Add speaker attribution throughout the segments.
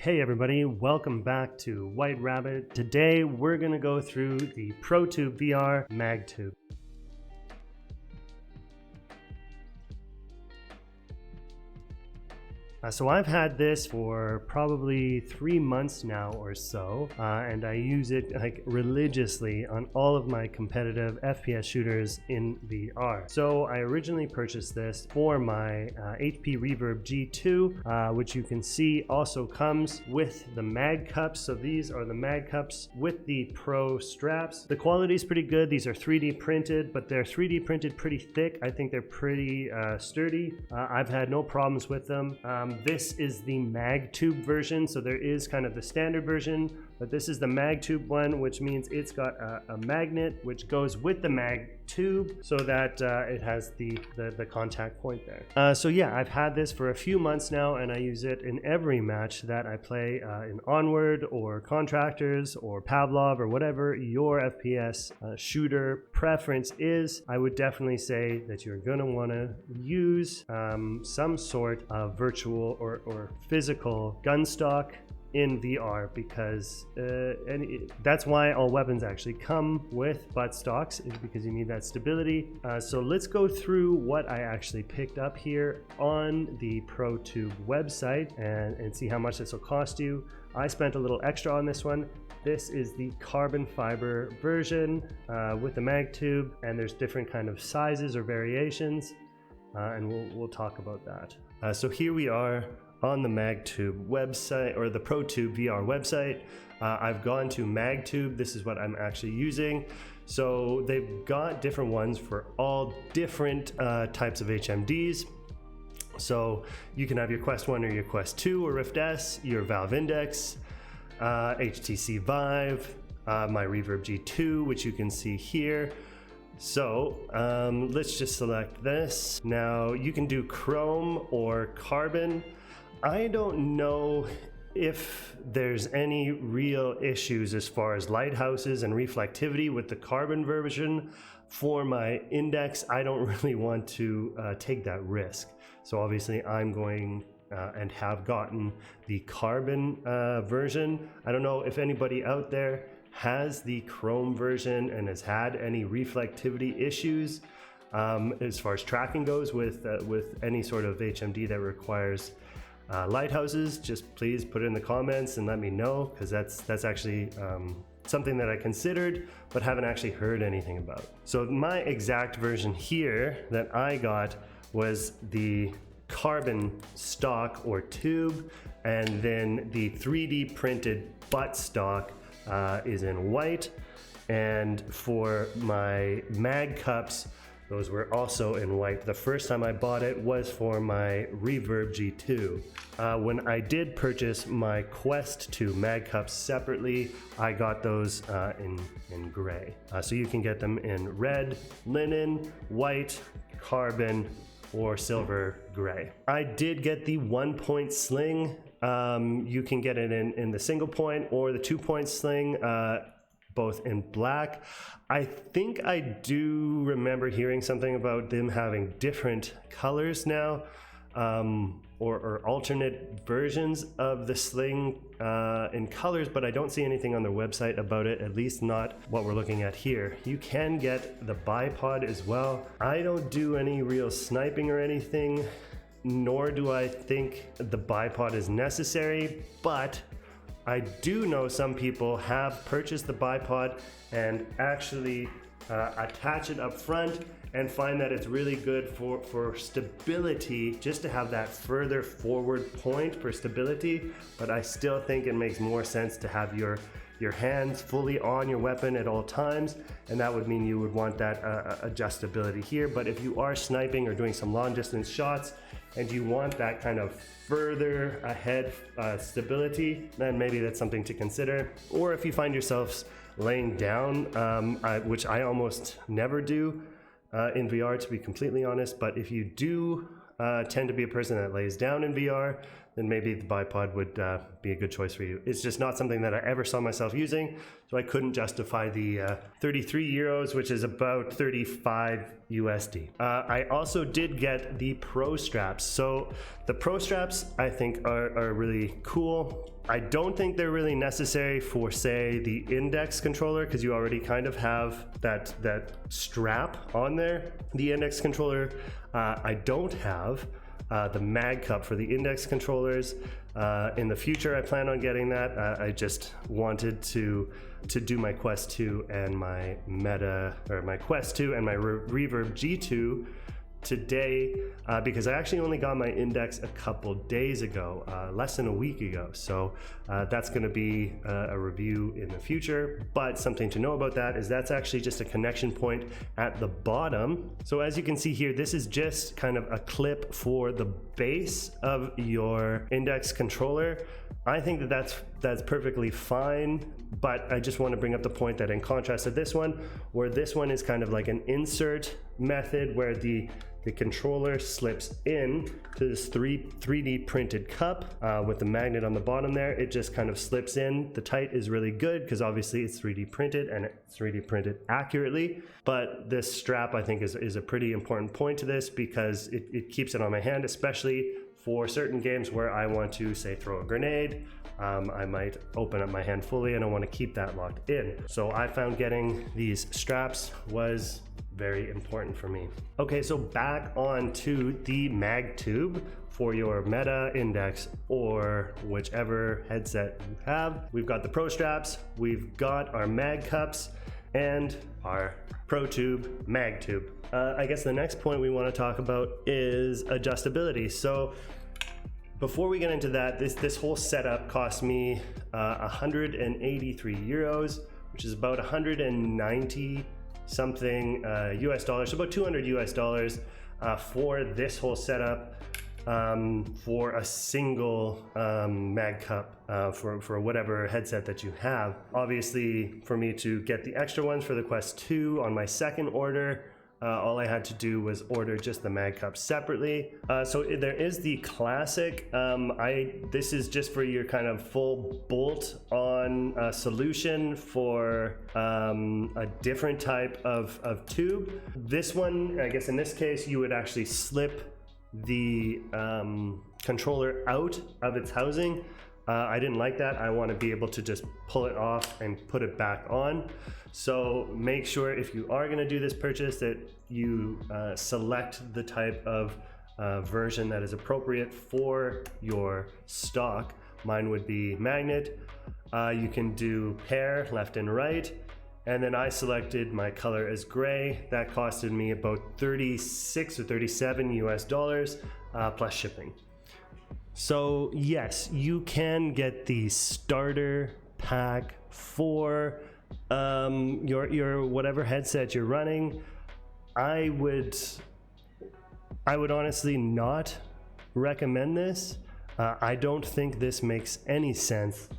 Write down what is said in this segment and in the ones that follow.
Speaker 1: Hey everybody, welcome back to White Rabbit. Today we're going to go through the ProTubeVR Mag Tube. So I've had this for probably 3 months now or so, and I use it like religiously on all of my competitive FPS shooters in VR. So I originally purchased this for my HP Reverb G2, which you can see also comes with the mag cups. So these are the mag cups with the Pro straps. The quality is pretty good. These are 3D printed, but they're 3D printed pretty thick. I think they're pretty sturdy. I've had no problems with them. This is the Mag Tube version, so there is kind of the standard version, but this is the Mag Tube one, which means it's got a magnet which goes with the Mag Tube so that it has the contact point there. So yeah, I've had this for a few months now, and I use it in every match that I play in Onward or Contractors or Pavlov or whatever your FPS shooter preference is. I would definitely say that you're going to want to use some sort of virtual or physical gun stock in VR, because that's why all weapons actually come with butt stocks, is because you need that stability. So let's go through what I actually picked up here on the ProTube website and see how much this will cost you. I spent a little extra on this one. This is the carbon fiber version with the Mag Tube, and there's different kind of sizes or variations, and we'll talk about that. So here we are on the MagTube website, or the ProTubeVR website. I've gone to MagTube. This is what I'm actually using. So they've got different ones for all different types of HMDs. So you can have your Quest 1 or your Quest 2 or Rift S, your Valve Index, HTC Vive, my Reverb G2, which you can see here. So let's just select this. Now you can do chrome or carbon. I don't know if there's any real issues as far as lighthouses and reflectivity with the carbon version. For my index, I don't really want to take that risk. So obviously I'm going and have gotten the carbon version. I don't know if anybody out there has the chrome version and has had any reflectivity issues as far as tracking goes with any sort of HMD that requires lighthouses. Just please put it in the comments and let me know, because that's actually something that I considered but haven't actually heard anything about. So my exact version here that I got was the carbon stock or tube, and then the 3D printed butt stock is in white. And for my mag cups, those were also in white. The first time I bought it was for my Reverb G2. When I did purchase my Quest 2 mag cups separately, I got those in gray. So you can get them in red, linen, white, carbon, or silver gray. I did get the 1-point sling. You can get it in the single point or the 2-point sling, both in black. I think I do remember hearing something about them having different colors now, or alternate versions of the sling in colors, but I don't see anything on their website about it, at least not what we're looking at here. You can get the bipod as well. I don't do any real sniping or anything, nor do I think the bipod is necessary, but I do know some people have purchased the bipod and actually attach it up front and find that it's really good for stability, just to have that further forward point for stability. But I still think it makes more sense to have your hands fully on your weapon at all times, and that would mean you would want that adjustability here. But if you are sniping or doing some long distance shots and you want that kind of further ahead stability, then maybe that's something to consider. Or if you find yourselves laying down, which I almost never do in VR, to be completely honest, but if you do tend to be a person that lays down in VR, then maybe the bipod would be a good choice for you. It's just not something that I ever saw myself using, so I couldn't justify the 33 euros, which is about 35 USD. I also did get the Pro straps. So the Pro straps I think are really cool. I don't think they're really necessary for, say, the index controller, because you already kind of have that strap on there. The index controller, I don't have the mag cup for the index controllers. In the future, I plan on getting that. I just wanted to do my Quest 2 and my Quest 2 and my Reverb G2 today, because I actually only got my index a couple days ago, less than a week ago. So that's going to be a review in the future. But something to know about that is that's actually just a connection point at the bottom. So as you can see here, this is just kind of a clip for the base of your index controller. I think that that's perfectly fine, but I just want to bring up the point that in contrast to this one, where this one is kind of like an insert method where the controller slips in to this 3D printed cup with the magnet on the bottom there. It just kind of slips in. The tight is really good because obviously it's 3D printed and it's 3D printed accurately. But this strap, I think, is a pretty important point to this because it keeps it on my hand, especially for certain games where I want to, say, throw a grenade. I might open up my hand fully and I want to keep that locked in. So I found getting these straps was very important for me. Okay, so back on to the Mag Tube for your Meta, Index, or whichever headset you have. We've got the Pro straps, we've got our Mag cups, and our ProTube Mag Tube. I guess the next point we want to talk about is adjustability. So before we get into that, this whole setup cost me 183 euros, which is about 190 something US dollars, so about 200 US dollars for this whole setup, for a single mag cup for whatever headset that you have. Obviously, for me to get the extra ones for the Quest 2 on my second order, all I had to do was order just the mag cup separately. So there is the classic. This is just for your kind of full bolt-on solution for a different type of tube. This one, I guess in this case, you would actually slip the controller out of its housing. I didn't like that. I want to be able to just pull it off and put it back on. So make sure if you are going to do this purchase that you select the type of version that is appropriate for your stock. Mine would be magnet. You can do pair, left and right. And then I selected my color as gray. That costed me about 36 or 37 US dollars plus shipping. So yes, you can get the starter pack for your whatever headset you're running. I would honestly not recommend this. I don't think this makes any sense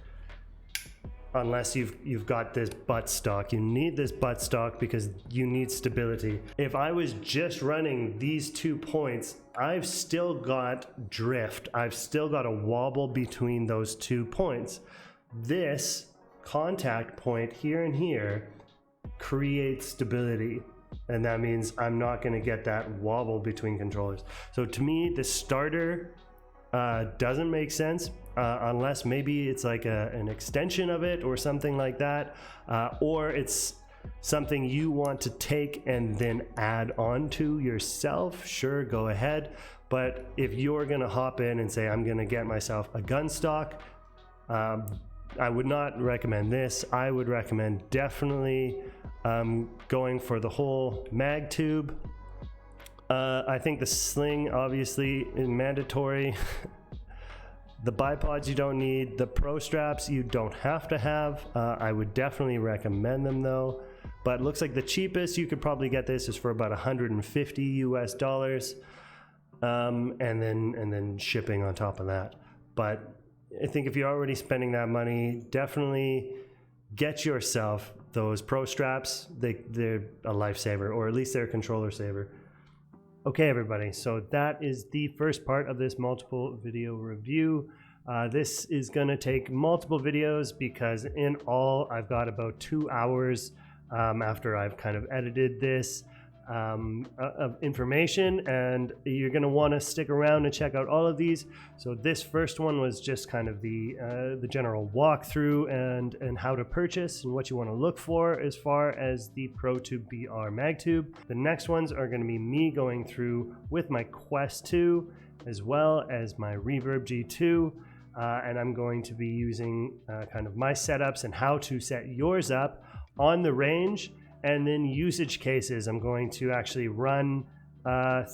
Speaker 1: unless you've got this buttstock. You need this buttstock because you need stability. If I was just running these 2 points, I've still got drift. I've still got a wobble between those 2 points. This contact point here and here creates stability, and that means I'm not going to get that wobble between controllers. So to me, the starter doesn't make sense unless maybe it's like an extension of it or something like that, or it's something you want to take and then add on to yourself. Sure, go ahead. But if you're going to hop in and say, I'm going to get myself a GunStock, I would not recommend this. I would recommend definitely going for the whole mag tube. I think the sling obviously is mandatory. The bipods you don't need. The Pro straps you don't have to have. I would definitely recommend them though. But it looks like the cheapest you could probably get this is for about 150 US dollars, and then shipping on top of that. But I think if you're already spending that money, definitely get yourself those Pro straps. They're a lifesaver, or at least they're a controller saver. Okay, everybody, so that is the first part of this multiple video review. This is going to take multiple videos because in all I've got about 2 hours after I've kind of edited this of information, and you're going to want to stick around and check out all of these. So this first one was just kind of the general walkthrough and how to purchase and what you want to look for as far as the ProTubeVR MagTube. The next ones are going to be me going through with my Quest 2 as well as my Reverb G2. And I'm going to be using kind of my setups and how to set yours up on the range. And then usage cases, I'm going to actually run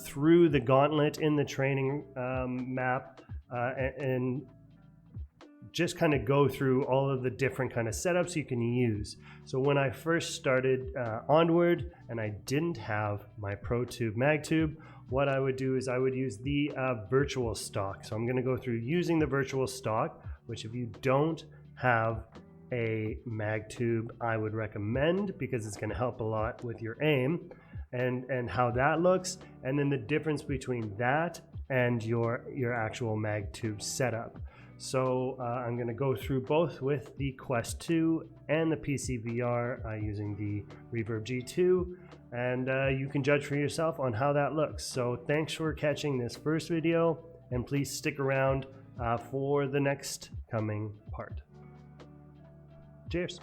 Speaker 1: through the gauntlet in the training map and just kind of go through all of the different kind of setups you can use. So when I first started Onward and I didn't have my ProTube MagTube, what I would do is I would use the virtual stock. So I'm going to go through using the virtual stock, which if you don't have a MagTube, I would recommend, because it's going to help a lot with your aim and how that looks, and then the difference between that and your actual MagTube setup. So I'm going to go through both with the Quest 2 and the PCVR using the Reverb G2, and you can judge for yourself on how that looks. So thanks for catching this first video, and please stick around for the next coming part. Cheers.